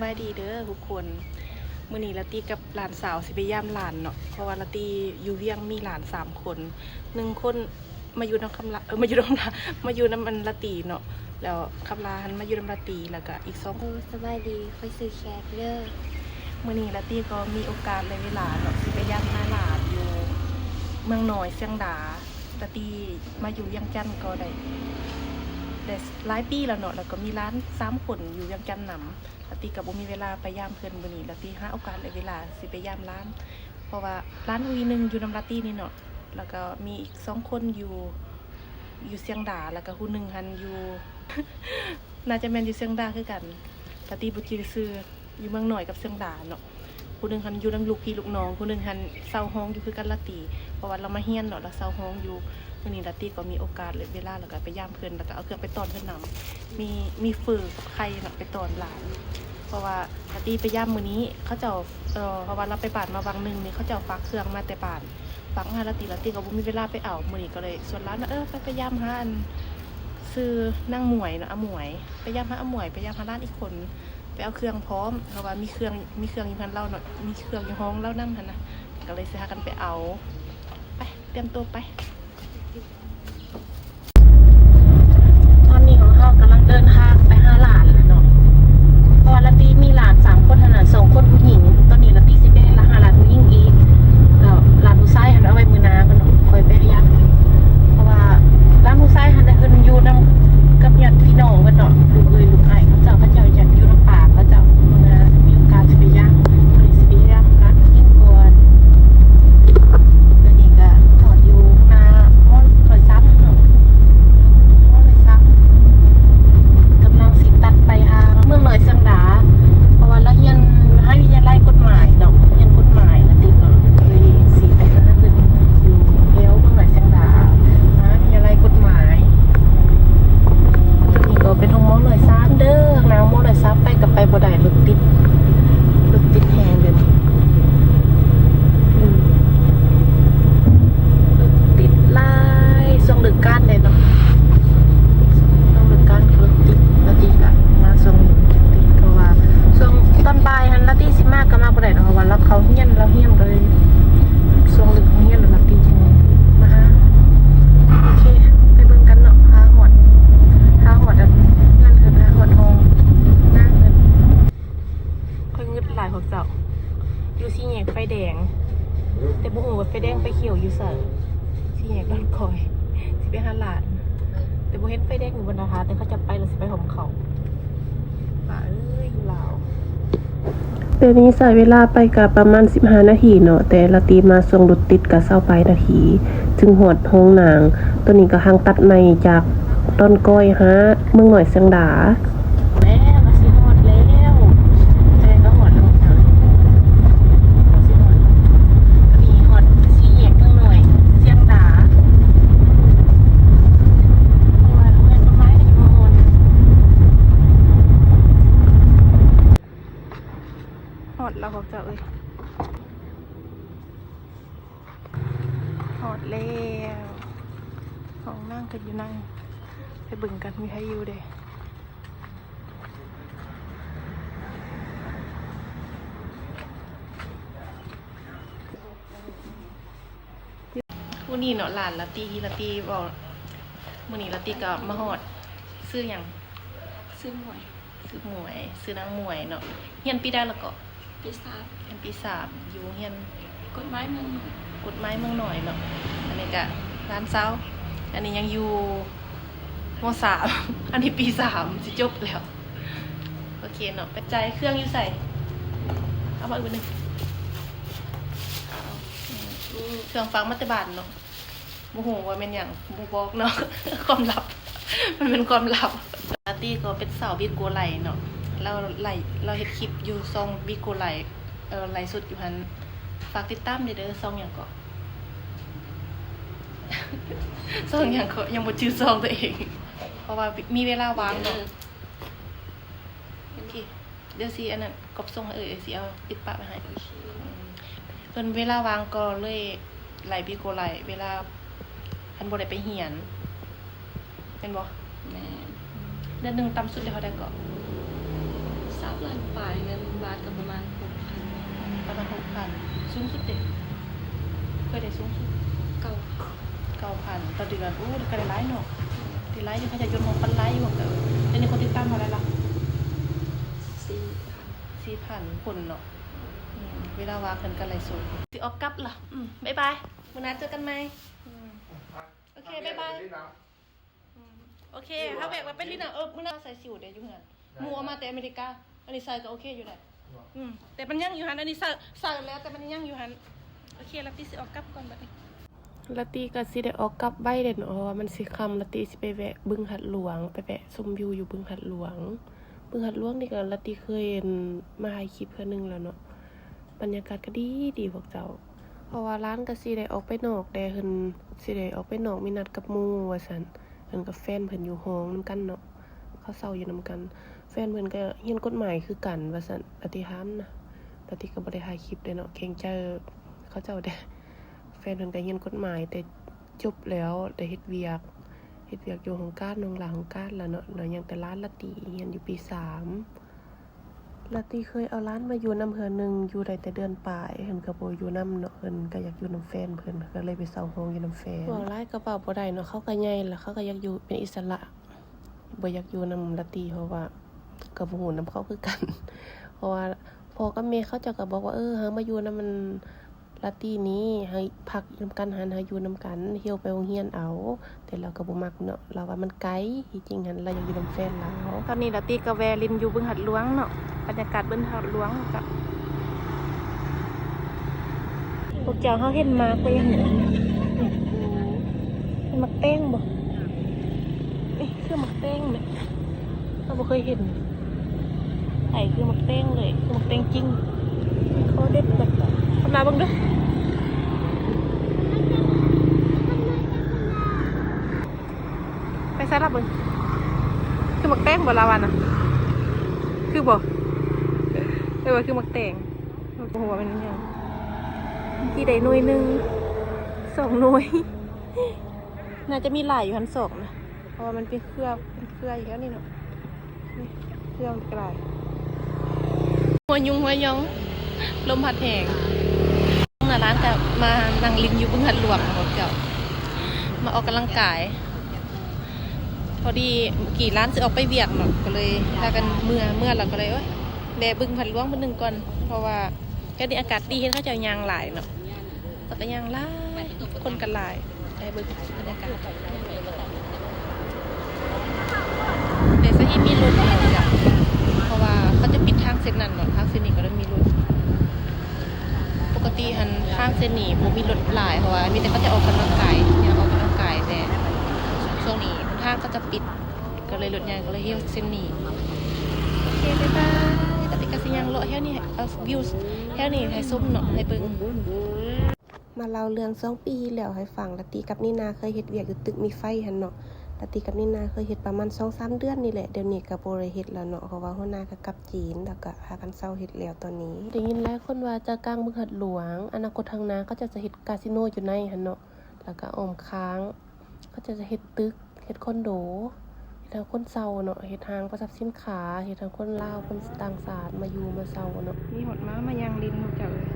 บายดีเด้อทุกคนมื้อนี้ละตีกับหลานสาวสิไปย่ามหลานเนาะเพราะว่าละตีอยู่เวียงมีหลาน3คน1คนมาอยู่น้ำคำลามาอยู่น้ำลามาอยู่น้ำมันละตีเนาะแล้วคำลาหันมาอยู่น้ำละตีแล้วก็อีก2สบายดีค่อยซื้อแขกเด้อมื้อนี้ละตีก็มีโอกาสเลยเวลาเนาะสิไปย่ามหน้าหลานอยู่เมืองน้อยเสียงดาละตีมาอยู่เวียงจันทน์ก็ได้หลายปีแล้วเนาะแล้วก็มีร้าน3คนอยู่เวียงจันทน์นำละตีกับบ่มีเวลาไปย่ามเพิ่นมื้อนี้ละตีหาโอกาสเลยเวลาสิไปย่ามร้านเพราะว่าร้านวีนึงอยู่น้ำละตีนี่เนาะแล้วก็มีอีก2คนอยู่เสียงดาแล้วก็ผู้หนึงหันอยู่ น่าจะแม่นอยู่เสียงดาคือกันละตีบ่จื้อชื่ออยู่เมืองน้อยกับเสียงดาเนาะผู้หนึงหันอยู่นำลูกพี่ลูกน้องผู้หนึงหันเซาฮ้องอยู่คือกันละตีเพราะว่าเรามาเฮียนเนาะแล้วเซาฮ้องอยู่มื้อนี้ละตีก็มีโอกาสเลยเวลาแล้วก็ไปย่ามเพิ่นแล้วก็เอาเครื่องไปตอนเพิ่นนำมีฝึกไข่เนาะไปตอนหลานเพราะว่าละตีไปย่ามมื้อนี้เขาเจ้าเพราะว่าเราไปบ้านมาวังนึงนี่เขาเจ้าฝากเครื่องมาแต่บ้านฝากมาละตีก็บ่มีเวลาไปเอามื้อนี้ก็เลยส่วนร้านไปย่ามหาอันซื้อนางหมวยเนาะอาหมวยไปย่ามหาอาหมวยไปย่ามหาร้านอีกคนไปเอาเครื่องพร้อมเพราะว่ามีเครื่องอยู่พันเราเนาะมีเครื่องอยู่ห้องเรานำหั่นนะก็เลยสิหากันไปเอาไปเตรียมตัวไปตอนนี้ของเฮากำลังเดินทางไปหาหลานแล้วเนาะเพราะว่าละตีมีหลาน3คนเท่านั้น2คนผู้หญิงตอนนี้ละตีสิไปหาหลานผู้หญิงอีกแล้วหลานผู้ชายหันเอาไว้มื้อหน้าก็เนาะคอยไปหาญาติเพราะว่าหลานผู้ชายหันได้เพิ่นอยู่นำกับญาติพี่น้องเพิ่นเนาะลูกเอ้ยลูกอ้ายเขาเจ้าอยากอยู่นำป่าเขาเจ้ามีโอกาสสิไปย่างเพิ่นสิไปย่างร้านผู้หญิงก่อนเดี๋ยวนี้ก็จอดอยู่หน้ามอลอยซับเนาะมอลอยซับกำลังสิตัดไปทางเมืองน้อยเสียงดาเพราะว่าเราเรียนให้วิทยาลัยกฎหมายเนาะเรียนกฎหมายแล้วติก็เลยสิไปหาเพิ่นอยู่แถวเมืองน้อยเสียงดาวิทยาลัยกฎหมายนี่ก็เป็นห้องมอลอยซับเด้อน้ำมอลอยซับไปกับไปบ่ได้รถติดแฮงเด้อติดลายส่งดึกการเลยเนาะส่งดึกการคือติดนาทีกะมาส่งติดเพราะว่าส่งตอนบ่ายหันนาทีสิมากก็มาบ่ได้เนาะเพราะว่าเราเฮียนก็เลยส่งดึกเฮียนแล้วนาทีจึงมาหาโอเคไปเบิ่งกันเนาะหาหอดอันเงินคือหาหอดทองหน้าเงินค่อยงึดหลายของเจ้าอยู่สี่แยกไฟแดงแต่บ่ฮู้ว่าไฟแดงไฟเขียวอยู่ไสสี่แยกดอนคอยสิไปหาหลานแต่บ่เห็นไฟแดงอยู่บนนะคะแต่เขาจะไปแล้วสิไปหอมเขาป่าเอ้ยอยู่ลาวเดี๋ยวนี้ใช้เวลาไปกับประมาณ15นาทีเนาะแต่ละตีมาส่งรถติดก็20ปลายนาทีถึงหอดห้องนางตัวนี้ก็ทางตัดใหม่จากต้นก้อยฮะเมืองหน่อยเสียงดาแล้วมาสิหอดแล้วแต่ก็หอดแล้วจ้ะสิหอดมีหอดสี่แยกเมืองหน่อยเสียงดาว่าเพื่อนต้นไม้ก็อยู่บนหอดแล้วบอกเจ้าเอ้ยหอดแล้วของนั่งกันอยู่นั่งไปบึงกันมีใครอยู่เด้วันนี้เนาะหลานละตีบอกวันนี้ละตีก็มาหอดซื้ออย่างซื้อหมวยซื้อนางหมวยเนาะเฮียนปีได้แล้วก็ปี3เฮียนปี3อยู่เฮียนกฎหมายเมืองหน่อยเนาะอันนี้ก็ร้านเซาอันนี้ยังอยู่ม.3 อันนี้ปี3สิจบแล้วโอเคเนาะไปใจเครื่องอยู่ใส่เอามาอีกนึงเครื่องฟังมัตตบานเนาะโมโหว่าเป็นอย่างโมบอกเนาะ ความลับมันเป็นความลับปาร์ตี้ก็เป็นสาวบิโกไลเนาะเราเห็นคลิปอยู่ซองบิโกไลไลสุดอยู่พันฝากติดตามเด้อซองอย่างก็ซองอย่างก็ยังบ่ชื่อซองตัวเองเพราะว่ามีเวลาว่างเนาะโอเคเดี๋ยวสิอันนั้นกบส่งให้สิเอาติดปะไปให้เพิ่นเวลาว่างก็เลยไล่บิโกไลเวลาอันบ่ได้ไปเรียนเป็นบ่แม่เดือนนึงต่ำสุดได้เท่าใดก็30,000 ล้านปลายเงินบาทก็ประมาณ ประมาณ6,000สูงสุดเด็กเคยได้สูงสุด 6,000 9,000ต่อเดือนอู้ก็ได้หลายเนาะได้หลายอยู่เขาจะยนต์6,000ไลค์อยู่ก็แล้วนี่คนติดตามเท่าไหร่ล่ะ 4,000 คนเนาะเวลาว่าเพิ่นก็ไลฟ์สดสิออกกลับล่ะบ๊ายบายมื้อหน้าเจอกันใหม่โอเคบ๊ายบายโอเคถ้าแบกว่าเป็นลิ้นมื้อหน้าใส่สิวเด้อยู่เฮือนหมู่เอามาแต่อเมริกาอันนี้ใส่ก็โอเคอยู่แหละแต่มันยังอยู่หันอันนี้ใส่แล้วแต่มันยังอยู่หันโอเคแล้วพี่สิออกกลับก่อนบัดนี้ละตีก็สิได้ออกกลับไว้เด้เนาะเพราะว่ามันสิค่ำละตีสิไปแวะบึงหัดหลวงไปแวะชมวิวอยู่บึงหัดหลวงนี่ก็ละตีเคยเห็นมาถ่ายคลิปเทื่อนึงแล้วเนาะบรรยากาศก็ดีพวกเจ้าเพราะว่าร้านก็สิได้ออกไปนอกแต่เพิ่นสิได้ออกไปนอกมีนัดกับหมู่ว่าซั่นเพิ่นกับแฟนเพิ่นอยู่ห้องนำกันเนาะเขาเซาอยู่นำกันแฟนเพิ่นก็เรียนกฎหมายคือกันว่าซั่นอธิหามนะละตีก็บ่ได้ถ่ายคลิปเด้เนาะเกรงใจเขาเจ้าเด้แฟนเพิ่นก็เรียนกฎหมายแต่จบแล้วได้เฮ็ดเวียกอยู่ของการน้องหลาของการแล้วเนาะแล้วยังแต่ร้านละตีเรียนอยู่ปี3ละตีเคยเอาร้านมาอยู่นำเฮือนึงอยู่ได้แต่เดือนปลายเพิ่นก็บ่อยู่นำเนาะเพิ่นก็อยากอยู่นำแฟนเพิ่นก็เลยไปเซาห้องอยู่นำแฟนบ่หลายก็เว้าบ่ได้เนาะเขาก็ใหญ่แล้วเขาก็อยากอยู่เป็นอิสระบ่อยากอยู่นำละตีเพราะว่าก็บ่ฮู้นำเขาคือกันเพราะว่าพ่อกับแม่เขาเจ้าก็บอกว่าหามาอยู่นำมันละตีนี้ให้พักนำกันหันหาอยู่นำกันเที่ยวไปโรงเรียนเอาแต่เราก็บ่มักเนาะเราว่ามันไกลจริงๆหันเราอยากอยู่นำแฟนเราตอนนี้ละตีก็แวะลินอยู่บึงหัดหลวงเนาะบรรยากาศบึงหัดหลวงก็พวกเจ้าเฮาเห็นมากไปยังไงเป็นมักแต้งบ่นี่คือมักแต้งเนี่ยเราบ่เคยเห็นไอ้คือมักแต้งเลยคือมักแต้งจริงเขาเด็ดแบบทำลายบ้างด้วยไปซะรับมึงคือหมักแตงบ่ลาวันอ่ะคือบ่ว่าคือหมักแตงหัวมันยังกี่ได้หน่วยหนึ่ง2 หน่วย น่าจะมีหลายอยู่หัน2นะเพราะว่ามันเป็นเครืออยู่แล้วนี่เนาะเครือมันกลายหัวยองลมพัดแหงร้านแต่มานั่งลินอยู่บึงหัดหลวงนะพวกเจ้ามาออกกำลังกายพอดีกี่ร้านจะออกไปเวียกเนาะก็เลยพากันเมื่อเราก็เลยแบบึงหัดหลวง1ก่อนเพราะว่าแค่นี้อากาศดีเห็นเขาจะยางหลายเนาะแต่ก็ยางหลายคนกันหลายไปบึงบรรยากาศแต่ซะที่มีรถเลยจ้ะเพราะว่าเขาจะปิดทางเส้นนั้นเนาะทางเส้นนี้ก็เลยมีรถปกติหันข้างเส้นนี้ผมมีรถหลายเพราะว่ามีแต่เขาจะออกกำลังกายแต่ช่วงนี้ทางก็จะปิดก็เลยรถใหญ่ก็เลยเที่ยวเส้นนี้โอเคบ๊ายบายแต่ติกาสิยังเลาะแถวนี้เอาวิวแถวนี้ให้ส้มเนาะให้เบิ่งมาเล่าเรื่อง2 ปีแล้วให้ฟังละตีกับนี่นาเคยเฮ็ดเวียกอยู่ตึกมีไฟหั่นเนาะละตีกับนี่นาเคยเฮ็ดประมาณ 2-3 เดือนนี่แหละเดี๋ยวนี้ก็บ่ได้เฮ็ดแล้วเนาะเพราะว่าหัวหน้าก็กลับจีนแล้วก็พากันเซาเฮ็ดแล้วตอนนี้ได้ยินหลายคนว่าจะกลางบึงหัดหลวงอนาคตทางหน้าก็จะเฮ็ดคาสิโนอยู่ในหั่นเนาะแล้วก็อ้อมค้างก็จะเฮ็ดตึกเฮ็ดคอนโดเฮ็ดทางคนเซาเนาะเฮ็ดทางประทับสินค้าเฮ็ดทางคนลาวคนต่างชาติมาอยู่มาเซาเนาะมีหดม้ามายังลินพวกเจ้าเลย